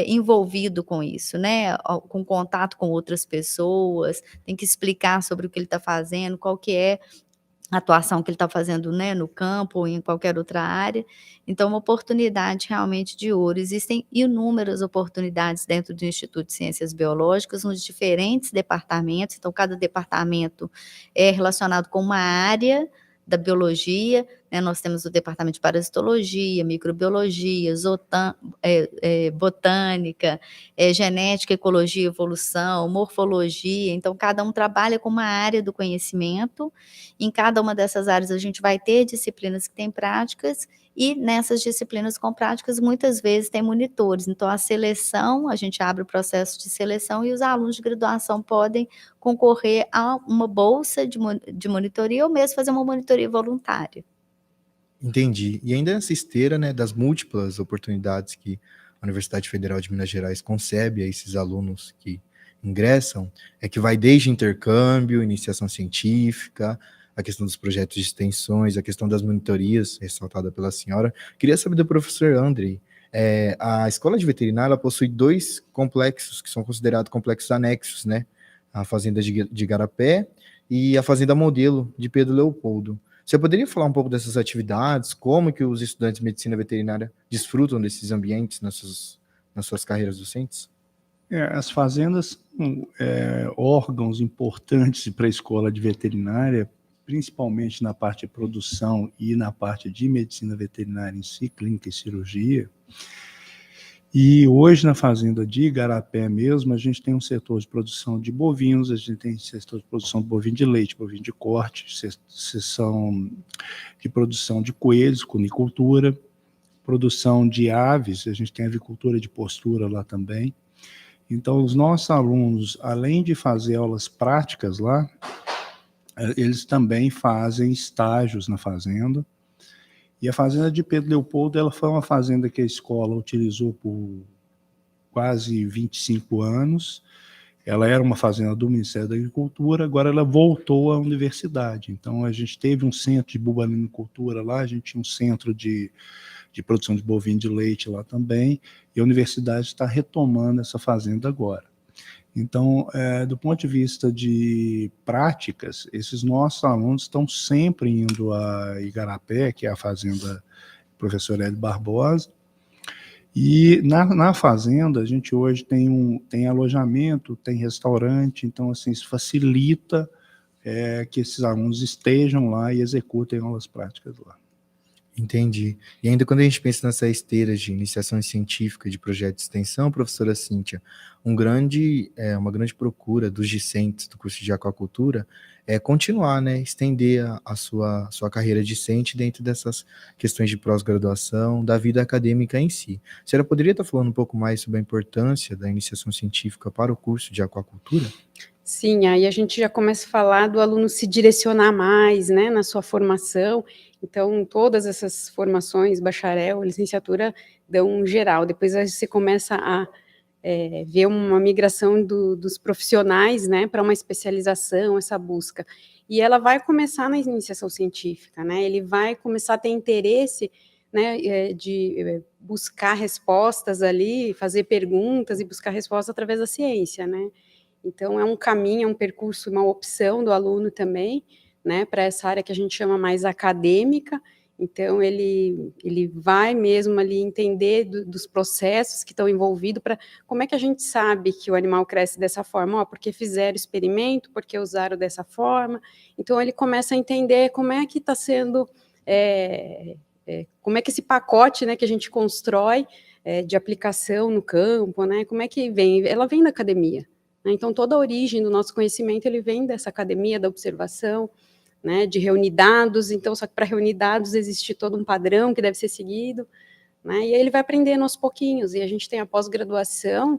envolvido com isso, né, com contato com outras pessoas, tem que explicar sobre o que ele está fazendo, qual que é a atuação que ele está fazendo, né, no campo ou em qualquer outra área, então uma oportunidade realmente de ouro. Existem inúmeras oportunidades dentro do Instituto de Ciências Biológicas, nos diferentes departamentos, então cada departamento é relacionado com uma área da biologia, né, nós temos o departamento de parasitologia, microbiologia, botânica, genética, ecologia, evolução, morfologia. Então, cada um trabalha com uma área do conhecimento. Em cada uma dessas áreas, a gente vai ter disciplinas que têm práticas, e nessas disciplinas com práticas, muitas vezes tem monitores. Então, a seleção, a gente abre o processo de seleção e os alunos de graduação podem concorrer a uma bolsa de monitoria ou mesmo fazer uma monitoria voluntária. Entendi. E ainda nessa esteira, né, das múltiplas oportunidades que a Universidade Federal de Minas Gerais concebe a esses alunos que ingressam, é que vai desde intercâmbio, iniciação científica, a questão dos projetos de extensões, a questão das monitorias, ressaltada pela senhora. Queria saber do professor Andrei, a Escola de Veterinária ela possui 2 complexos que são considerados complexos anexos, né? A Fazenda de Igarapé e a Fazenda Modelo de Pedro Leopoldo. Você poderia falar um pouco dessas atividades, como que os estudantes de medicina veterinária desfrutam desses ambientes nas suas carreiras docentes? As fazendas são órgãos importantes para a escola de veterinária, principalmente na parte de produção e na parte de medicina veterinária em si, clínica e cirurgia. E hoje, na fazenda de Igarapé mesmo, a gente tem um setor de produção de bovinos, a gente tem setor de produção de bovino de leite, bovino de corte, seção de produção de coelhos, cunicultura, produção de aves, a gente tem avicultura de postura lá também. Então, os nossos alunos, além de fazer aulas práticas lá, eles também fazem estágios na fazenda. E a fazenda de Pedro Leopoldo, ela foi uma fazenda que a escola utilizou por quase 25 anos. Ela era uma fazenda do Ministério da Agricultura, agora ela voltou à universidade. Então, a gente teve um centro de bubalinicultura lá, a gente tinha um centro de produção de bovino de leite lá também, e a universidade está retomando essa fazenda agora. Então, do ponto de vista de práticas, esses nossos alunos estão sempre indo a Igarapé, que é a fazenda do professor Hélio Barbosa, e na fazenda a gente hoje tem alojamento, tem restaurante, então assim, isso facilita que esses alunos estejam lá e executem aulas práticas lá. Entendi. E ainda quando a gente pensa nessa esteira de iniciação científica, de projeto de extensão, professora Cíntia, uma grande procura dos discentes do curso de aquacultura é continuar, né, estender a sua carreira discente dentro dessas questões de pós-graduação, da vida acadêmica em si. A senhora poderia estar falando um pouco mais sobre a importância da iniciação científica para o curso de aquacultura? Sim, aí a gente já começa a falar do aluno se direcionar mais, né, na sua formação. Então, todas essas formações, bacharel, licenciatura, dão um geral. Depois você começa a ver uma migração dos profissionais, né, para uma especialização, essa busca. E ela vai começar na iniciação científica, né, ele vai começar a ter interesse, né, de buscar respostas ali, fazer perguntas e buscar respostas através da ciência, né. Então, é um caminho, é um percurso, uma opção do aluno também, né, para essa área que a gente chama mais acadêmica. Então, ele vai mesmo ali entender dos processos que estão envolvidos, para como é que a gente sabe que o animal cresce dessa forma, porque fizeram experimento, porque usaram dessa forma. Então, ele começa a entender como é que está sendo, como é que esse pacote, né, que a gente constrói de aplicação no campo, né, como é que vem? Ela vem da academia. Então, toda a origem do nosso conhecimento, ele vem dessa academia, da observação, né, de reunir dados. Então, só que para reunir dados existe todo um padrão que deve ser seguido, né, e aí ele vai aprendendo aos pouquinhos. E a gente tem a pós-graduação,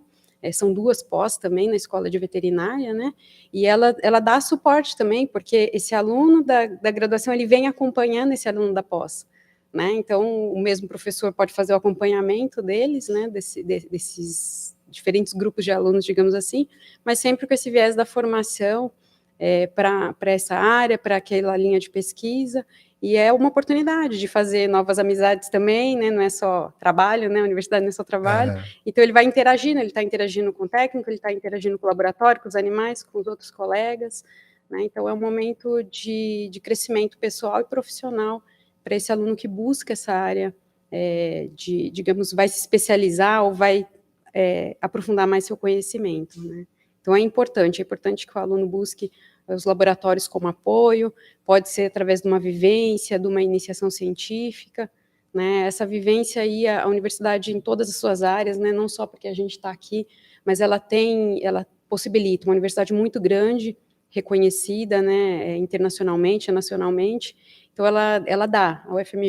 são 2 pós também na escola de veterinária, né, e ela dá suporte também, porque esse aluno da graduação, ele vem acompanhando esse aluno da pós, né, então o mesmo professor pode fazer o acompanhamento deles, né, desses diferentes grupos de alunos, digamos assim, mas sempre com esse viés da formação para essa área, para aquela linha de pesquisa, e é uma oportunidade de fazer novas amizades também, né, não é só trabalho, né, a universidade não é só trabalho, então ele vai interagindo, ele está interagindo com o técnico, ele está interagindo com o laboratório, com os animais, com os outros colegas, né, então é um momento de crescimento pessoal e profissional para esse aluno que busca essa área, digamos, vai se especializar ou vai aprofundar mais seu conhecimento, né? Então é importante que o aluno busque os laboratórios como apoio, pode ser através de uma vivência, de uma iniciação científica, né? Essa vivência aí, a universidade em todas as suas áreas, né? Não só porque a gente está aqui, mas ela possibilita uma universidade muito grande, reconhecida, né? Internacionalmente, nacionalmente. Então ela dá,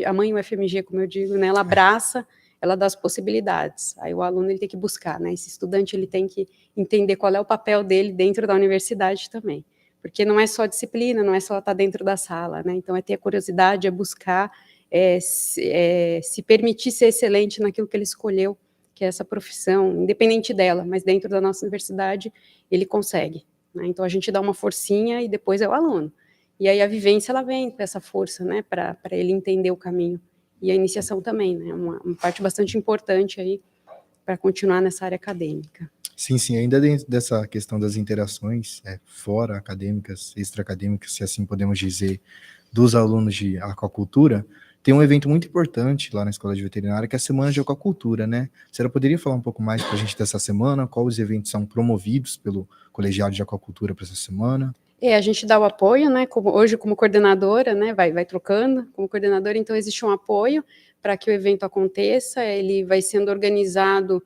a mãe UFMG, como eu digo, né? Ela abraça, ela dá as possibilidades. Aí o aluno ele tem que buscar, né? Esse estudante ele tem que entender qual é o papel dele dentro da universidade também, porque não é só disciplina, não é só estar dentro da sala, né? Então é ter a curiosidade, é buscar, se permitir ser excelente naquilo que ele escolheu, que é essa profissão, independente dela, mas dentro da nossa universidade ele consegue, né? Então a gente dá uma forcinha e depois é o aluno. E aí a vivência ela vem com essa força, né? Para ele entender o caminho. E a iniciação também, né? Uma parte bastante importante aí para continuar nessa área acadêmica. Sim, sim, ainda dentro dessa questão das interações fora acadêmicas, extra-acadêmicas, se assim podemos dizer, dos alunos de aquacultura, tem um evento muito importante lá na Escola de Veterinária, que é a Semana de Aquacultura, né? A senhora poderia falar um pouco mais para a gente dessa semana? Quais os eventos são promovidos pelo Colegiado de Aquacultura para essa semana? A gente dá o apoio, né? Hoje, como coordenadora, né? Vai trocando como coordenadora, então existe um apoio para que o evento aconteça. Ele vai sendo organizado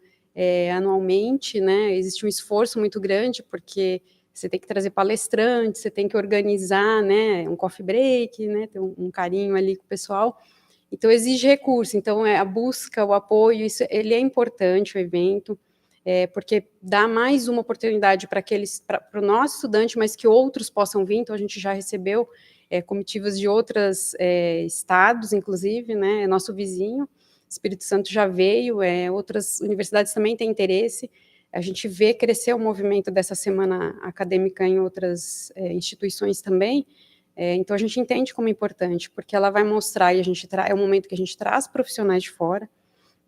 anualmente, né? Existe um esforço muito grande, porque você tem que trazer palestrantes, você tem que organizar, né? Um coffee break, né? Ter um carinho ali com o pessoal. Então exige recurso. Então a busca, o apoio, ele é importante o evento. Porque dá mais uma oportunidade para o nosso estudante, mas que outros possam vir. Então, a gente já recebeu comitivas de outros estados, inclusive, né, nosso vizinho, Espírito Santo já veio, outras universidades também têm interesse. A gente vê crescer o movimento dessa semana acadêmica em outras instituições também. Então, a gente entende como é importante, porque ela vai mostrar, e é o momento que a gente traz profissionais de fora,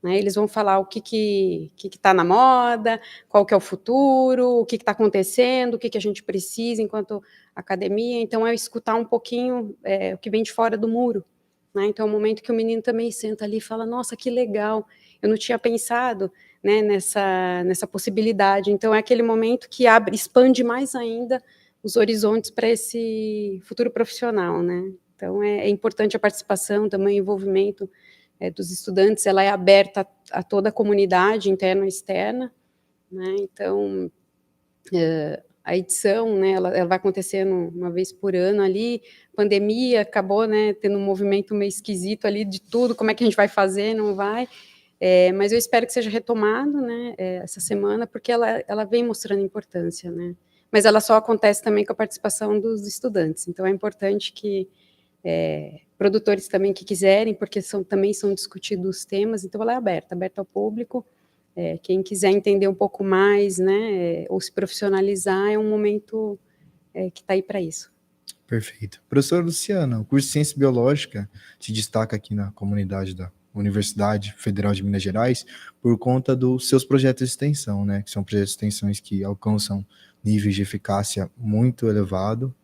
né, eles vão falar o que está na moda, qual que é o futuro, o que está acontecendo, o que a gente precisa enquanto academia. Então, é escutar um pouquinho o que vem de fora do muro. Né? Então, é um momento que o menino também senta ali e fala, nossa, que legal, eu não tinha pensado, né, nessa possibilidade. Então, é aquele momento que expande mais ainda os horizontes para esse futuro profissional. Né? Então, é importante a participação, também o envolvimento dos estudantes, ela é aberta a toda a comunidade, interna e externa, né? Então, a edição, né, ela vai acontecendo uma vez por ano ali, pandemia, acabou, né, tendo um movimento meio esquisito ali de tudo, como é que a gente vai fazer, não vai, mas eu espero que seja retomado, né, essa semana, porque ela vem mostrando importância, né, mas ela só acontece também com a participação dos estudantes, então é importante que produtores também que quiserem, porque também são discutidos os temas, então ela é aberta ao público, quem quiser entender um pouco mais, né, ou se profissionalizar, é um momento que está aí para isso. Perfeito. Professora Luciana, o curso de Ciência Biológica se destaca aqui na comunidade da Universidade Federal de Minas Gerais por conta dos seus projetos de extensão, né, que são projetos de extensões que alcançam níveis de eficácia muito elevado.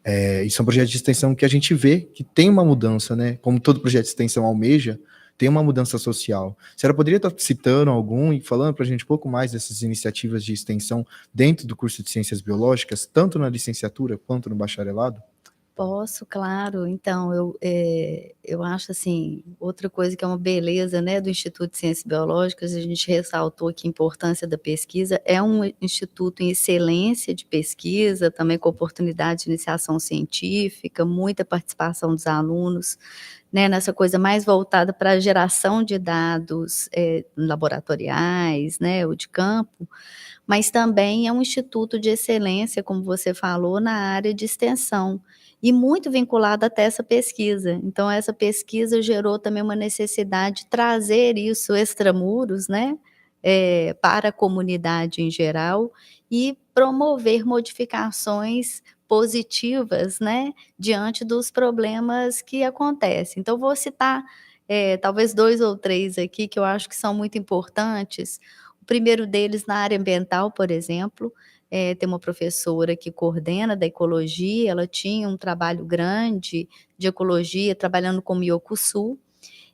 E são projetos de extensão que a gente vê que tem uma mudança, né? Como todo projeto de extensão almeja, tem uma mudança social. A senhora poderia estar citando algum e falando para a gente um pouco mais dessas iniciativas de extensão dentro do curso de Ciências Biológicas, tanto na licenciatura quanto no bacharelado? Posso, claro. Então, eu acho assim, outra coisa que é uma beleza, né, do Instituto de Ciências Biológicas, a gente ressaltou aqui a importância da pesquisa, é um instituto em excelência de pesquisa, também com oportunidade de iniciação científica, muita participação dos alunos, né, nessa coisa mais voltada para a geração de dados laboratoriais, né, ou de campo, mas também é um instituto de excelência, como você falou, na área de extensão, e muito vinculado até essa pesquisa. Então essa pesquisa gerou também uma necessidade de trazer isso extramuros, né, para a comunidade em geral, e promover modificações positivas, né, diante dos problemas que acontecem. Então vou citar, talvez 2 ou 3 aqui que eu acho que são muito importantes. O primeiro deles na área ambiental, por exemplo, tem uma professora que coordena da ecologia, ela tinha um trabalho grande de ecologia, trabalhando com Miocuçu,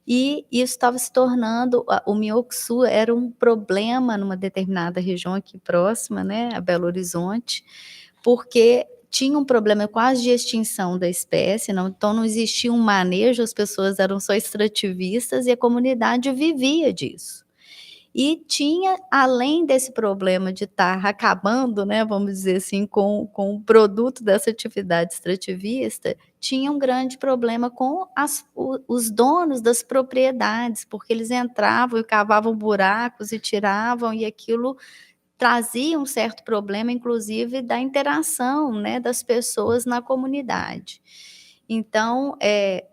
e isso estava se tornando, o Miocuçu era um problema numa determinada região aqui próxima, né, a Belo Horizonte, porque tinha um problema quase de extinção da espécie, então não existia um manejo, as pessoas eram só extrativistas e a comunidade vivia disso. E tinha, além desse problema de estar acabando, né, vamos dizer assim, com o produto dessa atividade extrativista, tinha um grande problema com os donos das propriedades, porque eles entravam e cavavam buracos e tiravam, e aquilo trazia um certo problema, inclusive, da interação, né, das pessoas na comunidade. Então,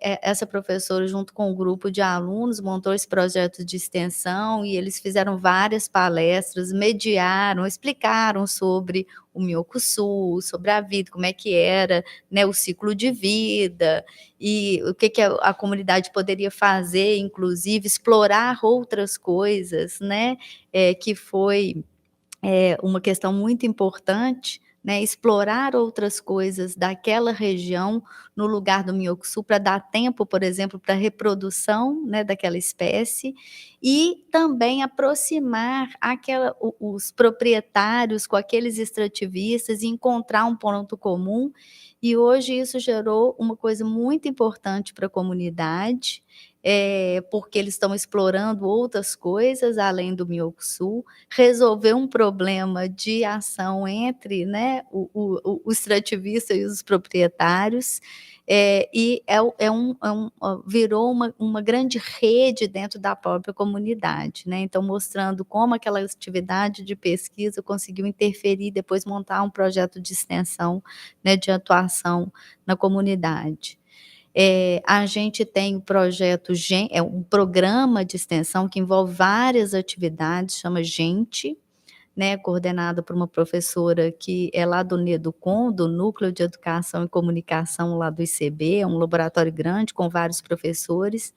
essa professora, junto com um grupo de alunos, montou esse projeto de extensão e eles fizeram várias palestras, mediaram, explicaram sobre o Miocuçu, sobre a vida, como é que era, né, o ciclo de vida, e o que a comunidade poderia fazer, inclusive, explorar outras coisas, né, que foi uma questão muito importante, né, explorar outras coisas daquela região no lugar do Miocuçu para dar tempo, por exemplo, para a reprodução, né, daquela espécie, e também aproximar os proprietários com aqueles extrativistas e encontrar um ponto comum. E hoje isso gerou uma coisa muito importante para a comunidade, porque eles estão explorando outras coisas além do Miocuçu, resolver um problema de ação entre, né, o extrativista e os proprietários, e virou uma grande rede dentro da própria comunidade, né, então mostrando como aquela atividade de pesquisa conseguiu interferir, depois montar um projeto de extensão, né, de atuação na comunidade. A gente tem o projeto um programa de extensão que envolve várias atividades, chama Gente, né, coordenado por uma professora que é lá do NEDUCOM, do Núcleo de Educação e Comunicação lá do ICB, é um laboratório grande com vários professores.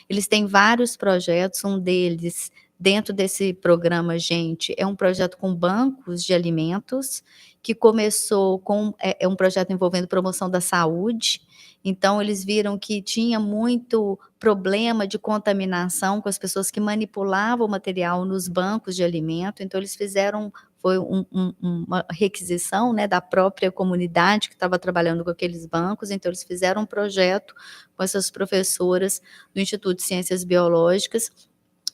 Eles têm vários projetos, um deles, dentro desse programa Gente, é um projeto com bancos de alimentos, que começou com um projeto envolvendo promoção da saúde. Então eles viram que tinha muito problema de contaminação com as pessoas que manipulavam o material nos bancos de alimento, então eles fizeram, foi uma requisição, né, da própria comunidade que estava trabalhando com aqueles bancos, então eles fizeram um projeto com essas professoras do Instituto de Ciências Biológicas,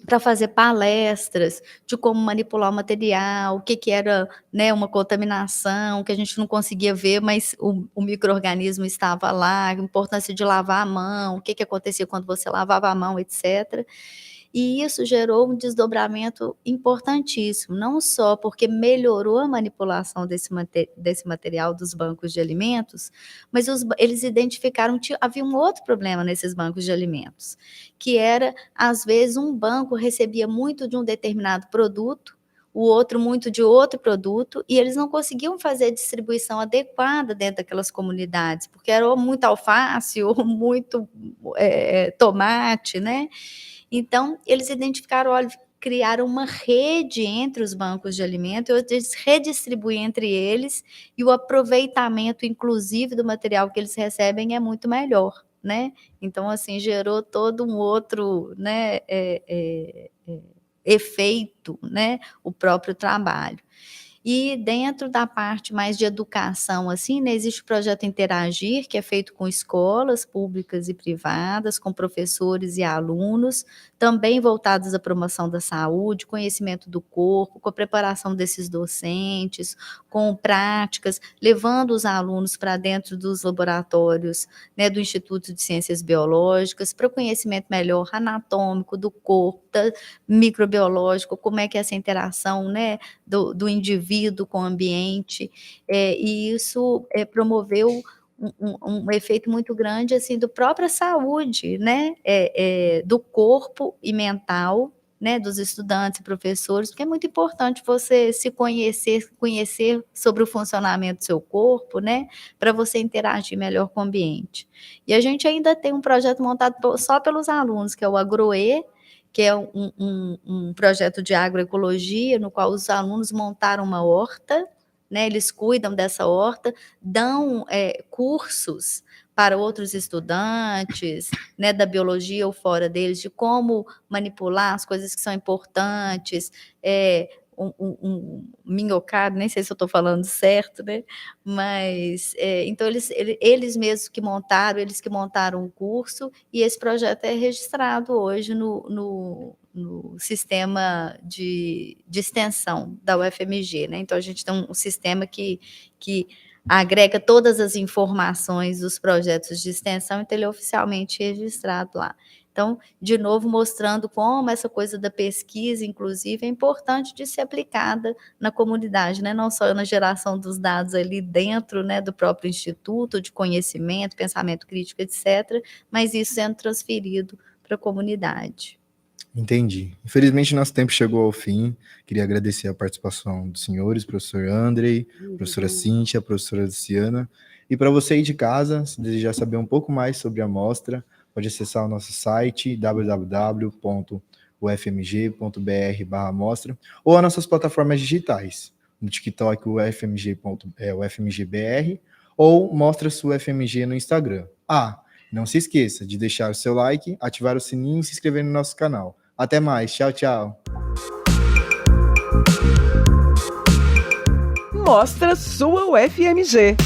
para fazer palestras de como manipular o material, o que era, né, uma contaminação, que a gente não conseguia ver, mas o micro-organismo estava lá, a importância de lavar a mão, o que acontecia quando você lavava a mão, etc. E isso gerou um desdobramento importantíssimo, não só porque melhorou a manipulação desse material dos bancos de alimentos, mas eles identificaram que havia um outro problema nesses bancos de alimentos, que era, às vezes, um banco recebia muito de um determinado produto, o outro muito de outro produto, e eles não conseguiam fazer a distribuição adequada dentro daquelas comunidades, porque era ou muito alface ou muito tomate, né? Então, eles identificaram, olha, criaram uma rede entre os bancos de alimento, eles redistribuem entre eles, e o aproveitamento, inclusive, do material que eles recebem é muito melhor, né? Então, assim, gerou todo um outro, né, efeito, né, o próprio trabalho. E dentro da parte mais de educação, assim, né, existe o projeto Interagir, que é feito com escolas públicas e privadas, com professores e alunos, também voltados à promoção da saúde, conhecimento do corpo, com a preparação desses docentes, com práticas, levando os alunos para dentro dos laboratórios, né, do Instituto de Ciências Biológicas, para o conhecimento melhor anatômico do corpo, microbiológico, como é que é essa interação, né, do indivíduo com o ambiente, e isso promoveu um efeito muito grande, assim, do própria saúde, né, do corpo e mental, né, dos estudantes e professores, porque é muito importante você se conhecer sobre o funcionamento do seu corpo, né, para você interagir melhor com o ambiente. E a gente ainda tem um projeto montado só pelos alunos, que é o Agroe, que é um projeto de agroecologia, no qual os alunos montaram uma horta, né, eles cuidam dessa horta, dão cursos para outros estudantes, né, da biologia ou fora deles, de como manipular as coisas que são importantes, um minhocado, nem sei se eu estou falando certo, né? Mas, então, eles mesmos que montaram o curso, e esse projeto é registrado hoje no sistema de extensão da UFMG, né? Então, a gente tem um sistema que agrega todas as informações dos projetos de extensão, então ele é oficialmente registrado lá. Então, de novo, mostrando como essa coisa da pesquisa, inclusive, é importante de ser aplicada na comunidade, né? Não só na geração dos dados ali dentro, né, do próprio instituto, de conhecimento, pensamento crítico, etc., mas isso sendo transferido para a comunidade. Entendi. Infelizmente, nosso tempo chegou ao fim. Queria agradecer a participação dos senhores, professor Andrei, professora Cíntia, professora Luciana. E para você aí de casa, se desejar saber um pouco mais sobre a mostra, pode acessar o nosso site www.ufmg.br/mostra ou as nossas plataformas digitais, no TikTok ufmg.br ou Mostra-se UFMG no Instagram. Não se esqueça de deixar o seu like, ativar o sininho e se inscrever no nosso canal. Até mais, tchau, tchau. Mostra sua UFMG.